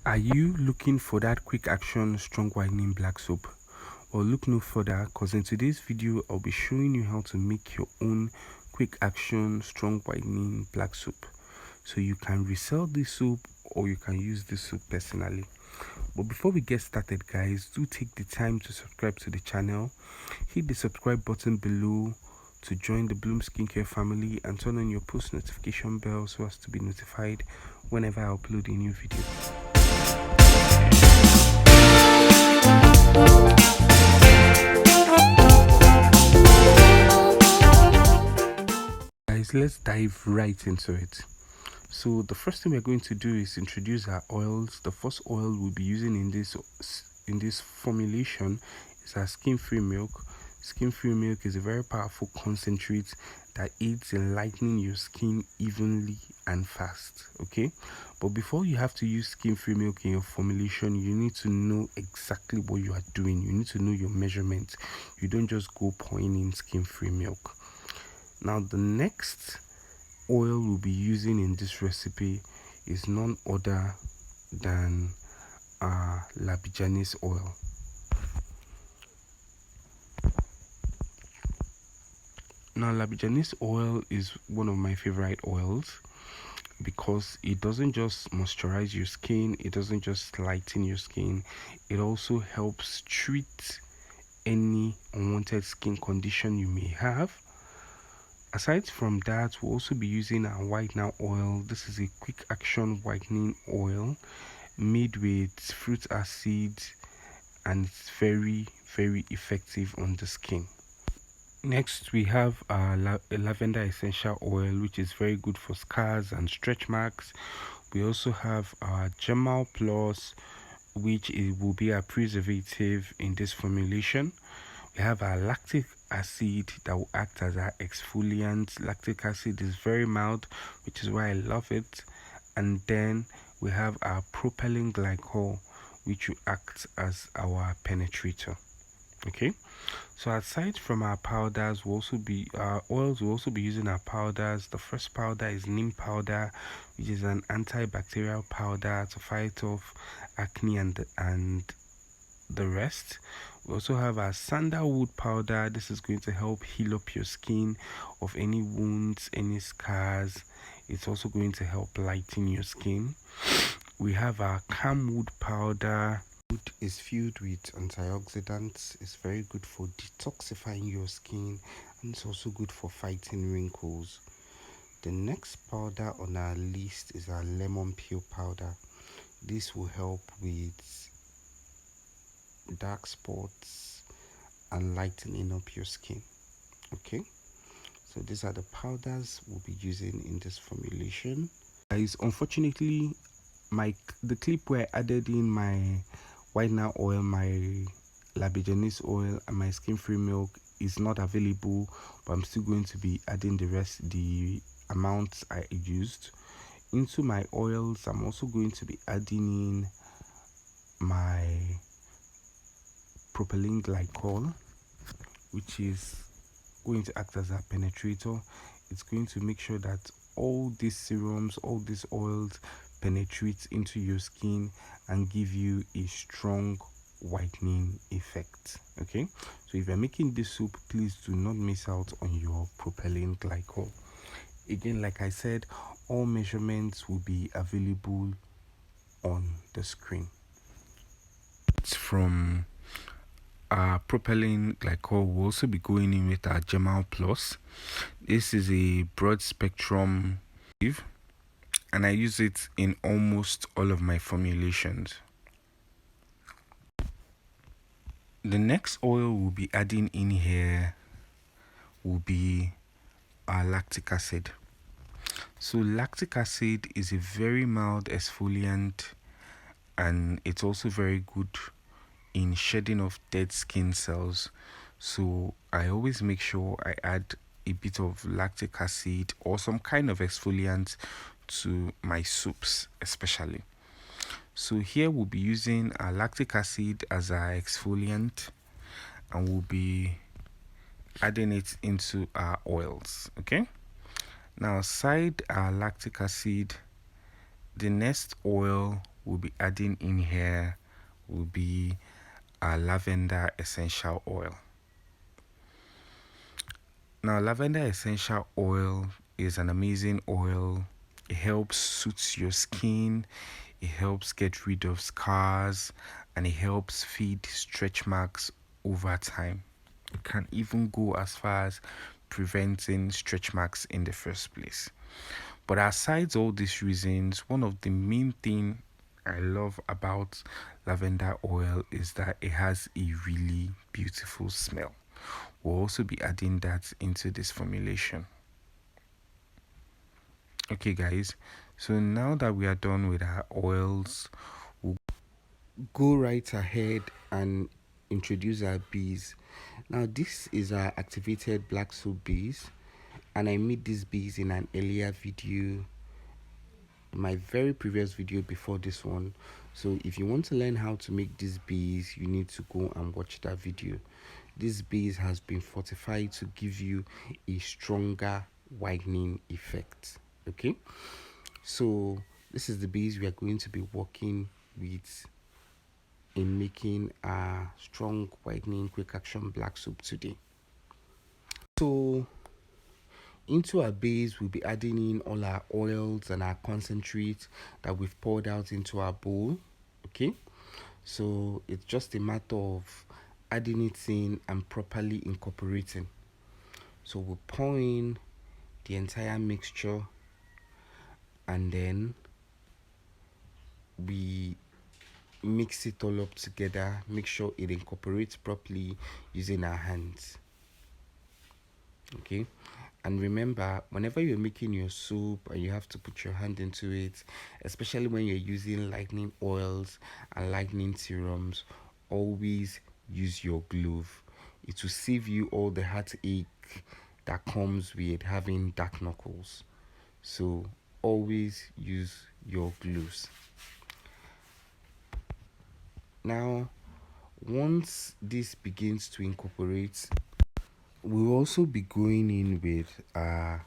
Are you looking for that quick action strong whitening black soap? Well, look no further, because in today's video I'll be showing you how to make your own quick action strong whitening black soap. So you can resell this soap or you can use this soap personally. But before we get started, guys, do take the time to subscribe to the channel. Hit the subscribe button below to join the Bloom Skincare family and turn on your post notification bell so as to be notified whenever I upload a new video. Guys, let's dive right into it. So the first thing we're going to do is introduce our oils. The first oil we'll be using in this formulation is our skin-free milk. Skin-free milk is a very powerful concentrate that aids in lightening your skin evenly and fast. Okay, but before you have to use skin-free milk in your formulation, you need to know exactly what you are doing. You need to know your measurements. You don't just go pouring in skin-free milk. Now the next oil we'll be using in this recipe is none other than labijanis oil. Now labijanis oil is one of my favorite oils because it doesn't just moisturize your skin, it doesn't just lighten your skin, it also helps treat any unwanted skin condition you may have. Aside from that, we'll also be using our whitener oil. This is a quick action whitening oil made with fruit acid, and it's very effective on the skin. Next, we have our lavender essential oil, which is very good for scars and stretch marks. We also have our Gemal Plus, which will be a preservative in this formulation. We have our lactic acid that will act as our exfoliant. Lactic acid is very mild, which is why I love it. And then we have our propylene glycol, which will act as our penetrator. Okay, so aside from our powders, our oils will also be using our powders. The first powder is neem powder, which is an antibacterial powder to fight off acne and the rest. We also have our sandalwood powder. This is going to help heal up your skin of any wounds, any scars. It's also going to help lighten your skin. We have our camwood powder. Wood is filled with antioxidants. It's very good for detoxifying your skin, and it's also good for fighting wrinkles. The next powder on our list is our lemon peel powder. This will help with dark spots and lightening up your skin. Okay, so these are the powders we'll be using in this formulation. Guys, unfortunately the clip where I added in my whitener oil, my labijanis oil, and my skin-free milk is not available, but I'm still going to be adding the amounts I used into my oils. I'm also going to be adding in my propylene glycol, which is going to act as a penetrator. It's going to make sure that all these serums, all these oils penetrate into your skin and give you a strong whitening effect. Okay, so if you're making this soup, please do not miss out on your propylene glycol. Again, like I said, all measurements will be available on the screen. It's from propylene glycol. Will also be going in with our Gemal Plus. This is a broad spectrum, and I use it in almost all of my formulations. The next oil we'll be adding in here will be our lactic acid. So lactic acid is a very mild exfoliant, and it's also very good in shedding of dead skin cells. So I always make sure I add a bit of lactic acid or some kind of exfoliant to my soups especially. So here we'll be using our lactic acid as our exfoliant, and we'll be adding it into our oils. Okay, now aside our lactic acid, the next oil we'll be adding in here will be our lavender essential oil. Now, lavender essential oil is an amazing oil. It helps soothe your skin, it helps get rid of scars, and it helps feed stretch marks over time. It can even go as far as preventing stretch marks in the first place. But aside all these reasons, one of the main thing I love about lavender oil is that it has a really beautiful smell. We'll also be adding that into this formulation. Okay, guys, so now that we are done with our oils, we'll go right ahead and introduce our bees. Now, this is our activated black soap bees, and I made these bees in an earlier video, my very previous video before this one. So if you want to learn how to make these bees, you need to go and watch that video. This base has been fortified to give you a stronger whitening effect. Okay, so this is the base we are going to be working with in making a strong whitening quick action black soap today. So into our base, we'll be adding in all our oils and our concentrates that we've poured out into our bowl. Okay, so it's just a matter of adding it in and properly incorporating. So we'll pour in the entire mixture, and then we mix it all up together. Make sure it incorporates properly using our hands. Okay, and remember, whenever you're making your soup and you have to put your hand into it, especially when you're using lightening oils and lightening serums, always use your glove. It will save you all the heartache that comes with having dark knuckles. So always use your gloves. Now, once this begins to incorporate, we'll also be going in with our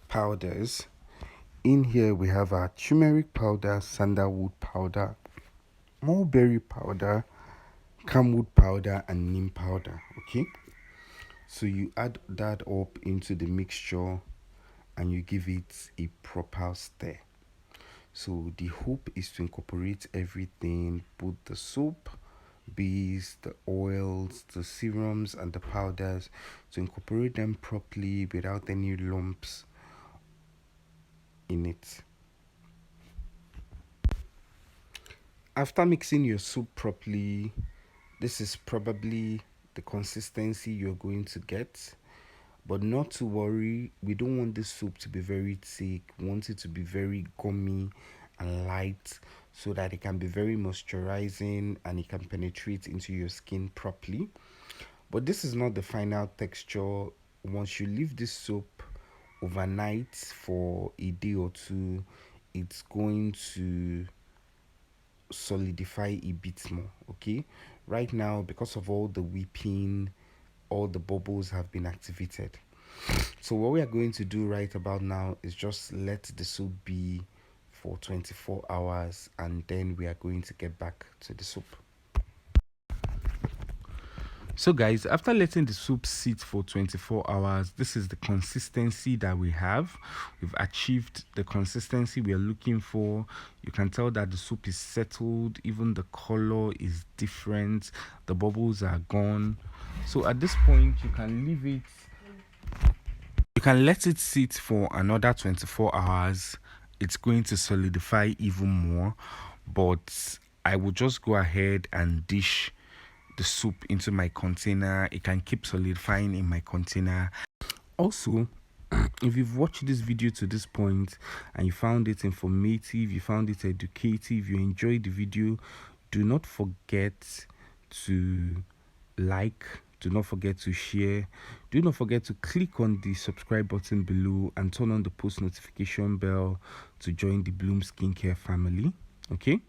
powders. In here we have our turmeric powder, sandalwood powder, mulberry powder, camwood powder, and neem powder. Okay, so you add that up into the mixture and you give it a proper stir. So the hope is to incorporate everything, both the soap base, the oils, the serums, and the powders, to incorporate them properly without any lumps in it. After mixing your soup properly, this is probably the consistency you're going to get. But not to worry, we don't want this soup to be very thick. We want it to be very gummy and light so that it can be very moisturizing and it can penetrate into your skin properly. But this is not the final texture. Once you leave this soap overnight for a day or two, it's going to solidify a bit more. Okay, right now, because of all the whipping, all the bubbles have been activated. So what we are going to do right about now is just let the soup be for 24 hours, and then we are going to get back to the soup. So guys, after letting the soup sit for 24 hours, this is the consistency that we have. We've achieved the consistency we are looking for. You can tell that the soup is settled, even the color is different, the bubbles are gone. So at this point, you can leave it, you can let it sit for another 24 hours. It's going to solidify even more, but I will just go ahead and dish the soup into my container. It can keep solidifying in my container. Also, if you've watched this video to this point and you found it informative, you found it educative, you enjoyed the video, do not forget to like, do not forget to share, do not forget to click on the subscribe button below and turn on the post notification bell to join the Bloom Skincare family. Okay,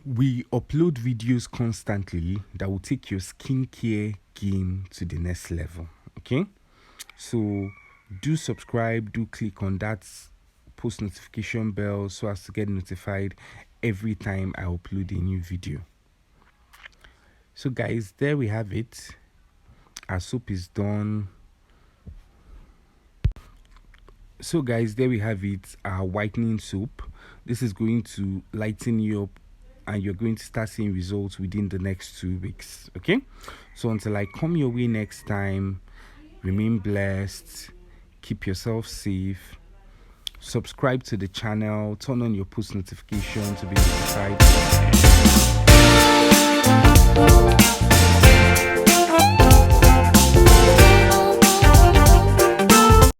we upload videos constantly that will take your skincare game to the next level. Okay, so do subscribe, do click on that post notification bell so as to get notified every time I upload a new video. So guys, there we have it. Our soap is done. So guys, there we have it, our whitening soap. This is going to lighten you up, and you're going to start seeing results within the next 2 weeks. Okay, so until I come your way next time, remain blessed, keep yourself safe, subscribe to the channel, turn on your post notification to be notified.